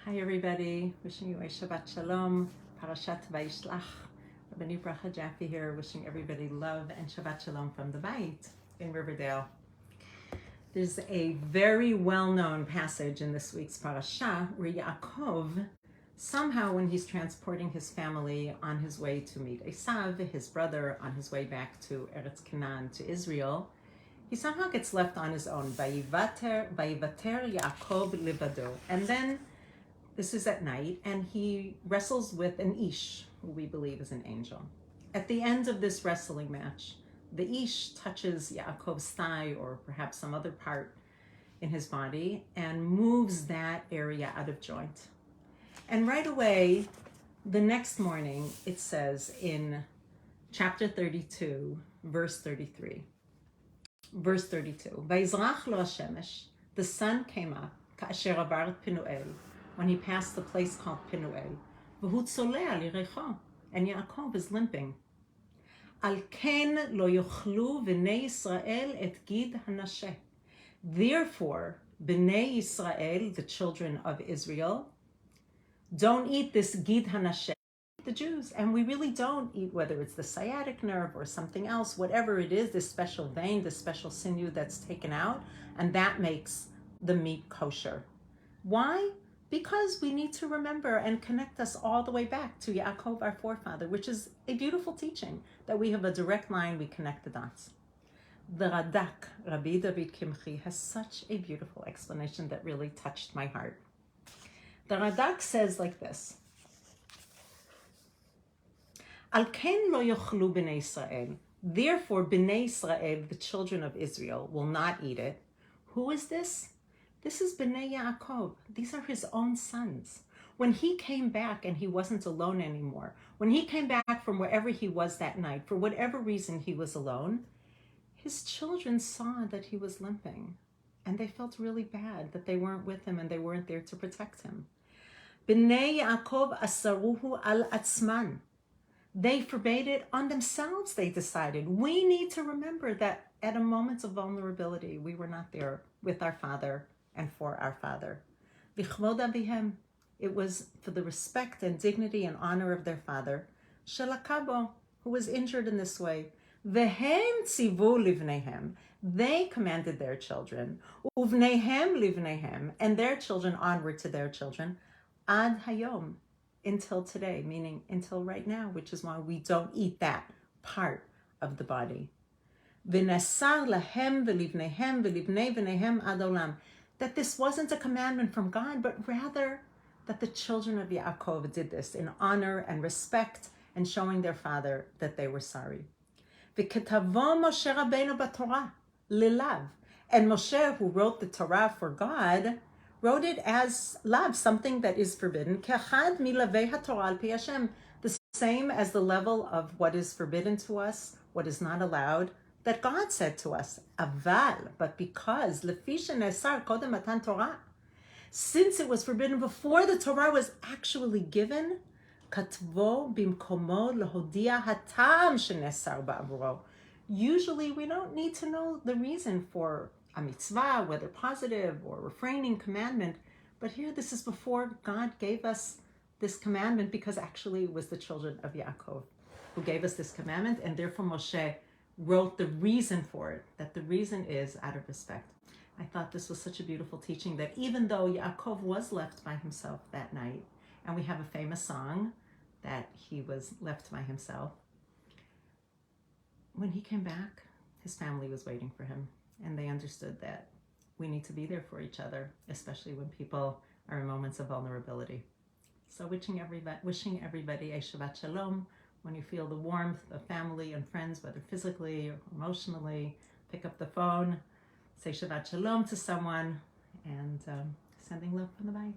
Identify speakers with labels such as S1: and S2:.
S1: Hi everybody, wishing you a Shabbat Shalom, Parashat Vayishlach. Rabbanit Bracha Jaffe here, wishing everybody love and Shabbat Shalom from the Bayit in Riverdale. There's a very well-known passage in this week's parasha where Yaakov, somehow when he's transporting his family on his way to meet Esav, his brother, on his way back to Eretz Canaan, to Israel, he somehow gets left on his own. Vayivater Yaakov livado. And then this is at night, and he wrestles with an Ish, who we believe is an angel. At the end of this wrestling match, the Ish touches Yaakov's thigh, or perhaps some other part in his body, and moves that area out of joint. And right away, the next morning, it says in chapter 32, verse 33. Verse 32, Vayishlach lo hashemesh, the sun came up, ka'asher avar et Penuel, when he passed the place called Penuel, v'hu tzolea lirecho, and Yaakov is limping. Al ken lo yochlu v'nei Yisrael et gid hanasheh. Therefore, b'nei Yisrael, the children of Israel, don't eat this gid hanasheh, the Jews. And we really don't eat, whether it's the sciatic nerve or something else, whatever it is, this special vein, this special sinew that's taken out, and that makes the meat kosher. Why? Because we need to remember and connect us all the way back to Yaakov, our forefather, which is a beautiful teaching, that we have a direct line, we connect the dots. The Radak, Rabbi David Kimchi, has such a beautiful explanation that really touched my heart. The Radak says like this, Al ken lo yochlu b'nei Israel. Therefore, b'nei Israel, the children of Israel, will not eat it. Who is this? This is b'nei Yaakov. These are his own sons. When he came back and he wasn't alone anymore, when he came back from wherever he was that night, for whatever reason he was alone, his children saw that he was limping, and they felt really bad that they weren't with him and they weren't there to protect him. B'nei Yaakov asaruhu al atzman. They forbade it on themselves, they decided. We need to remember that at a moment of vulnerability, we were not there with our father and for our father. V'chvod avihem. It was for the respect and dignity and honor of their father, Shelakabo, who was injured in this way. V'hem tzivu livnehem. They commanded their children, uvnehem livnehem, and their children onward to their children, ad hayom, until today, meaning until right now, which is why we don't eat that part of the body. V'nesar lahem v'livnehem v'livnei v'nehem ad olam. That this wasn't a commandment from God, but rather that the children of Yaakov did this in honor and respect and showing their father that they were sorry. V'ketavo Moshe Rabbeinu b'Torah lilav. And Moshe, who wrote the Torah for God, wrote it as lav, something that is forbidden, kechad milavei haTorah al pi Hashem, the same as the level of what is forbidden to us, what is not allowed, that God said to us, aval, but because lefi shenesar kodem matan Torah, since it was forbidden before the Torah was actually given, katvo bimkomo lehodia hatam shenesar ba'avuro. Usually we don't need to know the reason for a mitzvah, whether positive or refraining commandment, but here this is before God gave us this commandment, because actually it was the children of Yaakov who gave us this commandment, and therefore Moshe wrote the reason for it, that the reason is out of respect. I thought this was such a beautiful teaching, that even though Yaakov was left by himself that night, and we have a famous song that he was left by himself, when he came back, his family was waiting for him. And they understood that we need to be there for each other, especially when people are in moments of vulnerability. So wishing everybody a Shabbat Shalom. When you feel the warmth of family and friends, whether physically or emotionally, pick up the phone, say Shabbat Shalom to someone, and sending love from the Bayit.